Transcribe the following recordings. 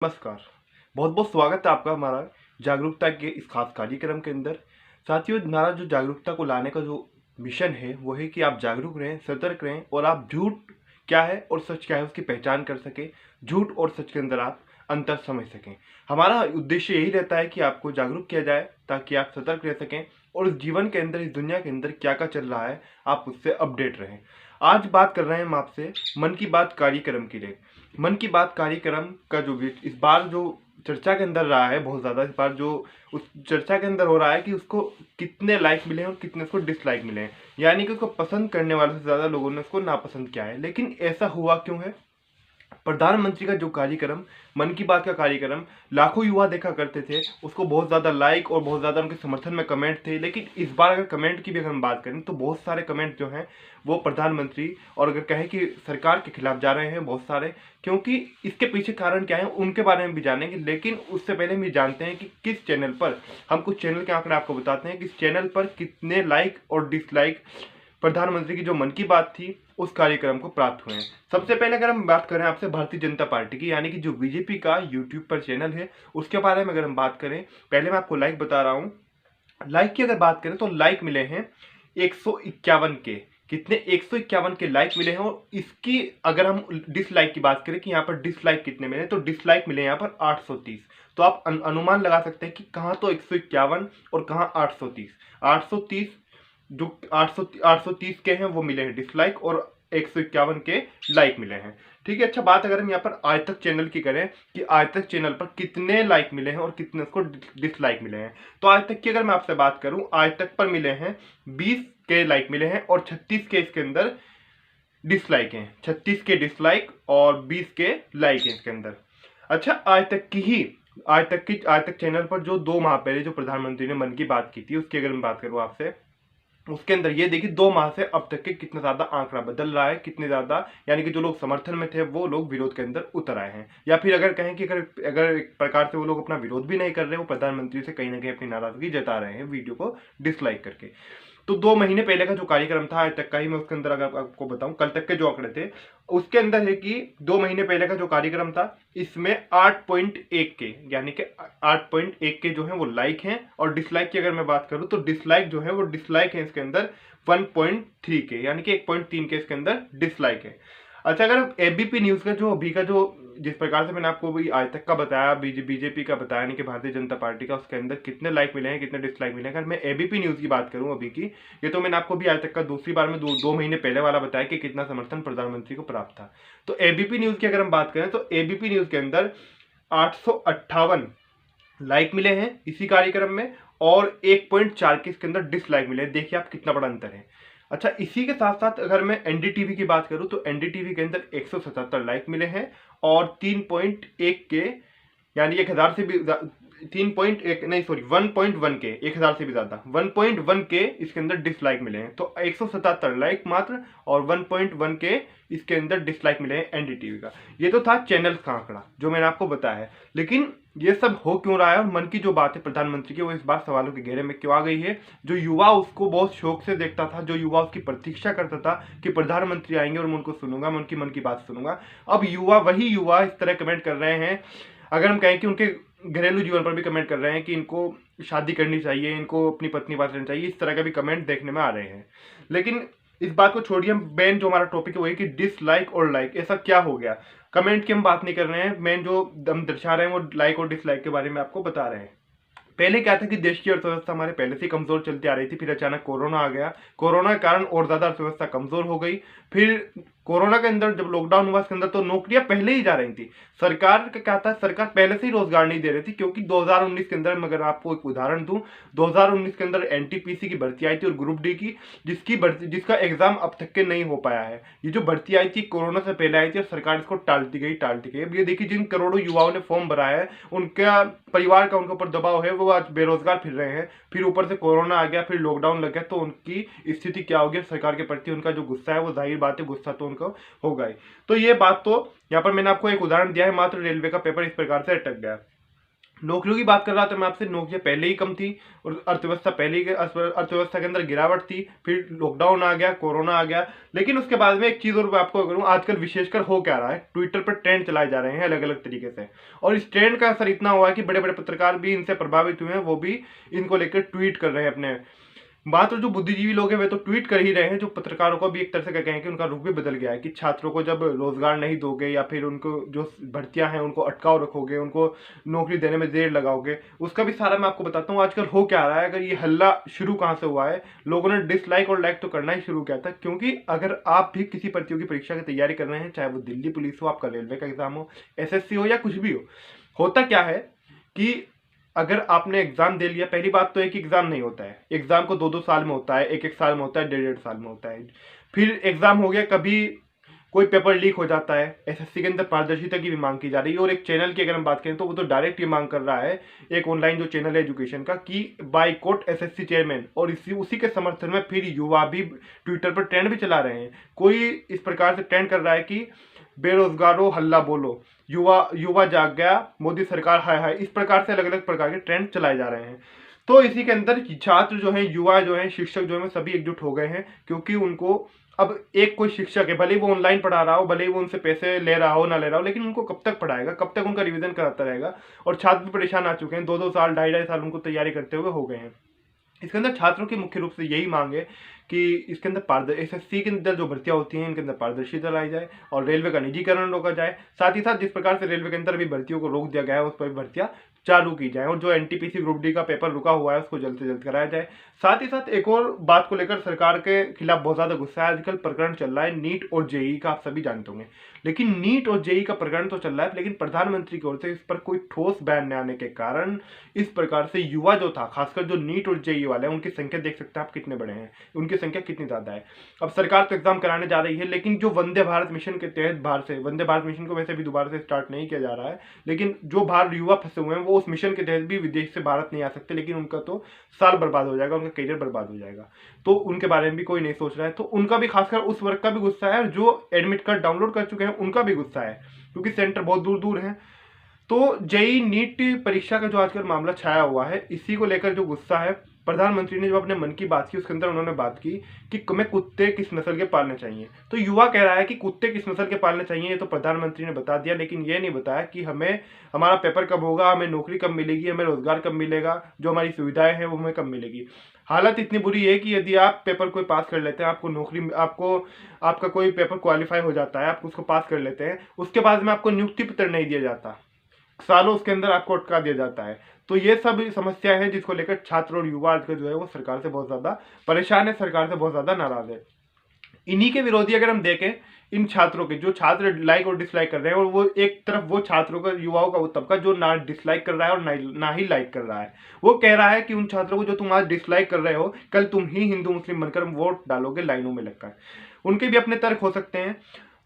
नमस्कार। बहुत बहुत स्वागत है आपका हमारा जागरूकता के इस खास कार्यक्रम के अंदर। साथियों, हमारा जो जागरूकता को लाने का जो मिशन है वो है कि आप जागरूक रहें, सतर्क रहें और आप झूठ क्या है और सच क्या है उसकी पहचान कर सकें। झूठ और सच के अंदर आप अंतर समझ सकें। हमारा उद्देश्य यही रहता है कि आपको जागरूक किया जाए ताकि आप सतर्क रह सकें और इस जीवन के अंदर, इस दुनिया के अंदर क्या क्या चल रहा है आप उससे अपडेट रहें। आज बात कर रहे हैं हम आपसे मन की बात कार्यक्रम के लिए। मन की बात कार्यक्रम का जो इस बार जो चर्चा के अंदर रहा है बहुत ज़्यादा, इस बार जो उस चर्चा के अंदर हो रहा है कि उसको कितने लाइक मिले हैं और कितने उसको डिसलाइक मिले हैं, यानी कि उसको पसंद करने वालों से ज़्यादा लोगों ने उसको नापसंद किया है। लेकिन ऐसा हुआ क्यों है? प्रधानमंत्री का जो कार्यक्रम, मन की बात का कार्यक्रम, लाखों युवा देखा करते थे, उसको बहुत ज़्यादा लाइक और बहुत ज़्यादा उनके समर्थन में कमेंट थे। लेकिन इस बार अगर कमेंट की भी अगर हम बात करें तो बहुत सारे कमेंट जो हैं वो प्रधानमंत्री और अगर कहें कि सरकार के खिलाफ जा रहे हैं बहुत सारे। क्योंकि इसके पीछे कारण क्या है उनके बारे में भी जानेंगे, लेकिन उससे पहले हम ये जानते हैं कि किस चैनल पर, हम कुछ चैनल के आंकड़े आपको बताते हैं, किस चैनल पर कितने लाइक और डिसलाइक प्रधानमंत्री की जो मन की बात थी उस कार्यक्रम को प्राप्त हुए हैं। सबसे पहले अगर हम बात करें आपसे भारतीय जनता पार्टी की, यानी कि जो बीजेपी का यूट्यूब पर चैनल है उसके बारे में अगर हम बात करें, पहले मैं आपको लाइक बता रहा हूँ। लाइक की अगर बात करें तो लाइक मिले हैं 151 के। कितने? 151 के लाइक मिले हैं। और इसकी अगर हम डिसलाइक की बात करें कि यहाँ पर डिसलाइक कितने मिले, तो डिसलाइक मिले यहाँ पर 830। तो आप अनुमान लगा सकते हैं कि कहाँ तो 151 और कहाँ 830। 830 जो 830 के हैं वो मिले हैं डिसलाइक और 151 के लाइक मिले हैं। ठीक है। अच्छा, बात अगर हम यहाँ पर आज तक चैनल की करें कि आज तक चैनल पर कितने लाइक मिले हैं और कितने उसको डिसलाइक मिले हैं, तो आज तक की अगर मैं आपसे बात करूं, आज तक पर मिले हैं 20 के लाइक मिले हैं और 36 के इसके अंदर डिसलाइक हैं। 36 के डिसलाइक और 20 के लाइक हैं इसके अंदर। अच्छा, आज तक चैनल पर जो 2 माह पहले जो प्रधानमंत्री ने मन की बात की थी उसकी अगर मैं बात करूं आपसे, उसके अंदर ये देखिए 2 माह से अब तक के कितना ज्यादा आंकड़ा बदल रहा है, कितने ज्यादा, यानी कि जो लोग समर्थन में थे वो लोग विरोध के अंदर उतर आए हैं। या फिर अगर कहें कि अगर एक प्रकार से वो लोग अपना विरोध भी नहीं कर रहे, वो प्रधानमंत्री से कहीं ना कहीं अपनी नाराजगी जता रहे हैं वीडियो को डिसलाइक करके। तो 2 महीने पहले का जो कार्यक्रम था आज तक का ही मैं उसके अंदर अगर आपको बताऊं, कल तक के जो आंकड़े थे उसके अंदर है कि 2 महीने पहले का जो कार्यक्रम था इसमें 8.1 के, यानी कि 8.1 के जो है वो लाइक हैं। और डिसलाइक की अगर मैं बात करूं तो डिसलाइक जो है वो डिसलाइक है इसके अंदर 1.3 के, यानी कि 1.3 के इसके अंदर डिसलाइक है। अच्छा, अगर एबीपी न्यूज का जो अभी का जो जिस प्रकार से मैंने आपको भी आज तक का बताया, बीजेपी का बताया, नहीं कि भारतीय जनता पार्टी का, उसके अंदर कितने लाइक मिले हैं कितने डिसलाइक मिले हैं, अगर मैं एबीपी न्यूज की बात करूं अभी की, ये तो मैंने आपको भी आज तक का दूसरी बार में 2 महीने पहले वाला बताया कि कितना समर्थन प्रधानमंत्री को प्राप्त था। तो एबीपी न्यूज की अगर हम बात करें तो एबीपी न्यूज के अंदर 858 लाइक मिले हैं इसी कार्यक्रम में और 1.4 के इसके अंदर डिसलाइक मिले हैं। देखिए आप कितना बड़ा अंतर है। अच्छा, इसी के साथ साथ अगर मैं एनडीटीवी की बात करूं तो एनडीटीवी के अंदर 177 लाइक मिले हैं और 3.1 के, यानी 1000 से भी 3.1 नहीं सॉरी 1.1 के, 1000 से भी ज्यादा 1.1 के इसके अंदर डिसलाइक मिले हैं। तो 177 लाइक मात्र और 1.1 के इसके अंदर डिसलाइक मिले हैं एनडीटीवी का। ये तो था चैनल का आंकड़ा जो मैंने आपको बताया है। लेकिन ये सब हो क्यों रहा है और मन की जो बात है प्रधानमंत्री की वो इस बार सवालों के घेरे में क्यों आ गई है? जो युवा उसको बहुत शौक से देखता था, जो युवा उसकी प्रतीक्षा करता था कि प्रधानमंत्री आएंगे और मैं उनको सुनूंगा, मैं उनकी मन की बात सुनूंगा, अब वही युवा इस तरह कमेंट कर रहे हैं। अगर हम कहें कि उनके घरेलू जीवन पर भी कमेंट कर रहे हैं कि इनको शादी करनी चाहिए, इनको अपनी पत्नी पास रहनी चाहिए, इस तरह के भी कमेंट देखने में आ रहे हैं। लेकिन इस बात को छोड़िए, हम मेन जो हमारा टॉपिक है वही कि डिसलाइक और लाइक, ऐसा क्या हो गया? कमेंट की हम बात नहीं कर रहे हैं, मेन जो हम दर्शा रहे हैं वो लाइक और डिसलाइक के बारे में आपको बता रहे हैं। पहले क्या था कि देश की अर्थव्यवस्था हमारे पहले से कमजोर चलती आ रही थी, फिर अचानक कोरोना आ गया, कोरोना के कारण और ज्यादा अर्थव्यवस्था कमजोर हो गई। फिर कोरोना के अंदर जब लॉकडाउन हुआ इसके अंदर तो नौकरियां पहले ही जा रही थी। सरकार का क्या था, सरकार पहले से ही रोजगार नहीं दे रही थी, क्योंकि 2019 के अंदर, मगर आपको एक उदाहरण दूं, 2019 के अंदर एनटीपीसी की भर्ती आई थी और ग्रुप डी की, जिसका एग्जाम अब तक के नहीं हो पाया है। ये जो भर्ती आई थी कोरोना से पहले आई थी और सरकार इसको टालती गई। अब ये देखिए जिन करोड़ों युवाओं ने फॉर्म भरा है, उनका परिवार का उनके ऊपर दबाव है, वो आज बेरोजगार फिर रहे हैं। फिर ऊपर से कोरोना आ गया, फिर लॉकडाउन लग गया, तो उनकी स्थिति क्या होगी? सरकार के प्रति उनका जो गुस्सा है वो जाहिर बात है, गुस्सा तो उनका होगा ही। तो ये बात तो यहाँ पर मैंने आपको एक उदाहरण दिया है, मात्र रेलवे का पेपर इस प्रकार से अटक गया। नौकरियों की बात कर रहा था मैं आपसे, नौकरियां पहले ही कम थी और अर्थव्यवस्था के अंदर गिरावट थी, फिर लॉकडाउन आ गया, कोरोना आ गया। लेकिन उसके बाद में एक चीज और मैं आपको करूँ, आजकल विशेषकर हो क्या रहा है, ट्विटर पर ट्रेंड चलाए जा रहे हैं अलग अलग तरीके से, और इस ट्रेंड का असर इतना हुआ है कि बड़े बड़े पत्रकार भी इनसे प्रभावित हुए हैं, वो भी इनको लेकर ट्वीट कर रहे हैं अपने। मात्र जो बुद्धिजीवी लोग हैं वे तो ट्वीट कर ही रहे हैं, जो पत्रकारों को भी एक तरह से क्या कहें कि उनका रुख भी बदल गया है कि छात्रों को जब रोजगार नहीं दोगे या फिर उनको जो भर्तियां हैं उनको अटकाव रखोगे, उनको नौकरी देने में देर लगाओगे, उसका भी सारा मैं आपको बताता हूँ आजकल हो क्या रहा है। अगर ये हल्ला शुरू कहाँ से हुआ है, लोगों ने डिसलाइक और लाइक तो करना ही शुरू किया था, क्योंकि अगर आप भी किसी प्रतियोगी परीक्षा की तैयारी कर रहे हैं, चाहे वो दिल्ली पुलिस हो, आपका रेलवे का एग्जाम हो, एसएससी हो या कुछ भी हो, होता क्या है कि अगर आपने एग्जाम दे लिया, पहली बात तो एक एग्जाम नहीं होता है, एग्जाम को 2-2 साल में होता है, एक एक साल में होता है, 1.5-1.5 साल में होता है। फिर एग्जाम हो गया, कभी कोई पेपर लीक हो जाता है, एसएससी के अंदर पारदर्शिता की भी मांग की जा रही है। और एक चैनल की अगर हम बात करें तो वो तो डायरेक्ट ये मांग कर रहा है, एक ऑनलाइन जो चैनल है एजुकेशन का, कि बाइकॉट एसएससी चेयरमैन, और इसी उसी के समर्थन में फिर युवा भी ट्विटर पर ट्रेंड भी चला रहे हैं। कोई इस प्रकार से ट्रेंड कर रहा है कि बेरोजगारों हल्ला बोलो, युवा युवा जाग गया, मोदी सरकार हाय हाय, इस प्रकार से अलग अलग प्रकार के ट्रेंड चलाए जा रहे हैं। तो इसी के अंदर छात्र जो हैं, युवा जो हैं, शिक्षक जो हैं, सभी एकजुट हो गए हैं, क्योंकि उनको अब एक कोई शिक्षक है, भले ही वो ऑनलाइन पढ़ा रहा हो, भले ही वो उनसे पैसे ले रहा हो ना ले रहा हो, लेकिन उनको कब तक पढ़ाएगा, कब तक उनका रिवीजन कराता रहेगा। और छात्र भी परेशान आ चुके हैं, 2-2 साल 2.5-2.5 साल उनको तैयारी करते हुए हो गए हैं। इसके अंदर छात्रों की मुख्य रूप से यही मांग है कि इसके अंदर एसएससी के अंदर जो भर्तियां होती हैं इनके अंदर पारदर्शिता लाई जाए और रेलवे का निजीकरण रोका जाए। साथ ही साथ जिस प्रकार से रेलवे के अंदर भी भर्तियों को रोक दिया गया है, उस पर भर्तियां चालू की जाए, और जो एनटीपीसी ग्रुप डी का पेपर रुका हुआ है उसको जल्द से जल्द कराया जाए। साथ ही साथ एक और बात को लेकर सरकार के खिलाफ बहुत ज्यादा गुस्सा है, आजकल प्रकरण चल रहा है नीट और जेई का, आप सभी जानते होंगे। लेकिन नीट और जेई का प्रकरण तो चल रहा है, लेकिन प्रधानमंत्री की ओर से इस पर कोई ठोस बयान न आने के कारण इस प्रकार से युवा जो था, खासकर जो नीट और जेई वाले हैं, उनकी संख्या देख सकते हैं आप कितने बड़े हैं, उनकी संख्या कितनी ज्यादा है। अब सरकार तो एग्जाम कराने जा रही है, लेकिन जो वंदे भारत मिशन के तहत बाहर से, वंदे भारत मिशन को वैसे भी दोबारा से स्टार्ट नहीं किया जा रहा है, लेकिन जो बाहर युवा फंसे हुए हैं वो उस मिशन के तहत भी विदेश से भारत नहीं आ सकते, लेकिन उनका तो साल बर्बाद हो जाएगा, उनका करियर बर्बाद हो जाएगा। तो उनके बारे में भी कोई नहीं सोच रहा है। तो उनका भी, खासकर उस वर्ग का भी गुस्सा है, जो एडमिट कार्ड डाउनलोड कर चुके हैं उनका भी गुस्सा है, क्योंकि सेंटर बहुत दूर दूर है। तो जेई नीट परीक्षा का जो आजकल मामला छाया हुआ है, इसी को लेकर जो गुस्सा है, प्रधानमंत्री ने जो अपने मन की बात की उसके अंदर उन्होंने बात की कि हमें कुत्ते किस नस्ल के पालने चाहिए। तो युवा कह रहा है कि कुत्ते किस नस्ल के पालने चाहिए, ये तो प्रधानमंत्री ने बता दिया, लेकिन ये नहीं बताया कि हमें, हमारा पेपर कब होगा, हमें नौकरी कब मिलेगी, हमें रोजगार कब मिलेगा, जो हमारी सुविधाएं हैं वो हमें कब मिलेगी। हालत इतनी बुरी है कि यदि आप पेपर कोई पास कर लेते हैं, आपको नौकरी, आपको आपका कोई पेपर क्वालिफाई हो जाता है, आप उसको पास कर लेते हैं, उसके बाद में आपको नियुक्ति पत्र नहीं दिया जाता, सालों उसके अंदर आपको अटका दिया जाता है। तो ये सब समस्या है जिसको लेकर छात्र और युवा आजकल जो है वो सरकार से बहुत ज्यादा परेशान है, सरकार से बहुत ज्यादा नाराज है। इन्हीं के विरोधी अगर हम देखें, इन छात्रों के, जो छात्र लाइक और डिसलाइक कर रहे हैं, और वो एक तरफ वो छात्रों का, युवाओं का वो तबका जो ना डिसलाइक कर रहा है और ना ही लाइक कर रहा है, वो कह रहा है कि उन छात्रों को जो तुम आज डिसलाइक कर रहे हो, कल तुम ही हिंदू मुस्लिम बनकर वोट डालोगे लाइनों में लगकर। उनके भी अपने तर्क हो सकते हैं।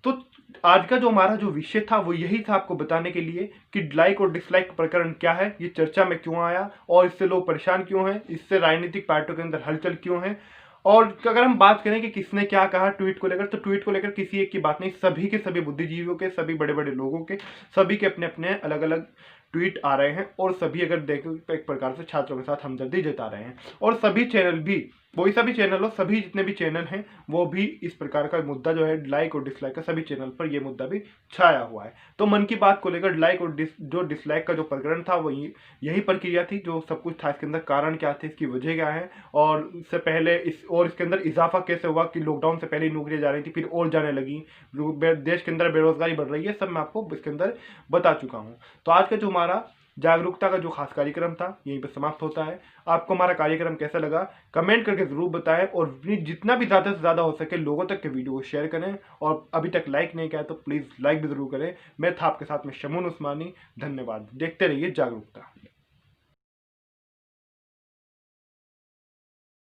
तो आज का जो हमारा जो विषय था वो यही था, आपको बताने के लिए कि लाइक और डिसलाइक प्रकरण क्या है, ये चर्चा में क्यों आया, और इससे लोग परेशान क्यों हैं, इससे राजनीतिक पार्टियों के अंदर हलचल क्यों है। और अगर हम बात करें कि किसने क्या कहा ट्वीट को लेकर, तो ट्वीट को लेकर किसी एक की बात नहीं, सभी के सभी बुद्धिजीवियों के, सभी बड़े बड़े लोगों के, सभी के अपने अपने अलग अलग ट्वीट आ रहे हैं, और सभी अगर देखें तो एक प्रकार से छात्रों के साथ हमदर्दी जता रहे हैं। और सभी चैनल भी, वही सभी चैनल हो, सभी जितने भी चैनल हैं वो भी इस प्रकार का मुद्दा जो है लाइक और डिसलाइक का, सभी चैनल पर ये मुद्दा भी छाया हुआ है। तो मन की बात को लेकर लाइक और जो डिसलाइक का जो प्रकरण था वही यही प्रक्रिया थी, जो सब कुछ था, इसके अंदर कारण क्या थे, इसकी वजह क्या है, और इससे पहले इसके अंदर इजाफा कैसे हुआ कि लॉकडाउन से पहले नौकरियां जा रही थी, फिर और जाने लगी, देश के अंदर बेरोजगारी बढ़ रही है, सब मैं आपको इसके अंदर बता चुका हूँ। तो आज का जो हमारा जागरूकता का जो खास कार्यक्रम था यहीं पर समाप्त होता है। आपको हमारा कार्यक्रम कैसा लगा कमेंट करके जरूर बताएं, और जितना भी ज़्यादा से ज़्यादा हो सके लोगों तक के वीडियो को शेयर करें, और अभी तक लाइक नहीं किया है तो प्लीज़ लाइक भी जरूर करें। मैं था आपके साथ में शमून उस्मानी, धन्यवाद। देखते रहिए जागरूकता।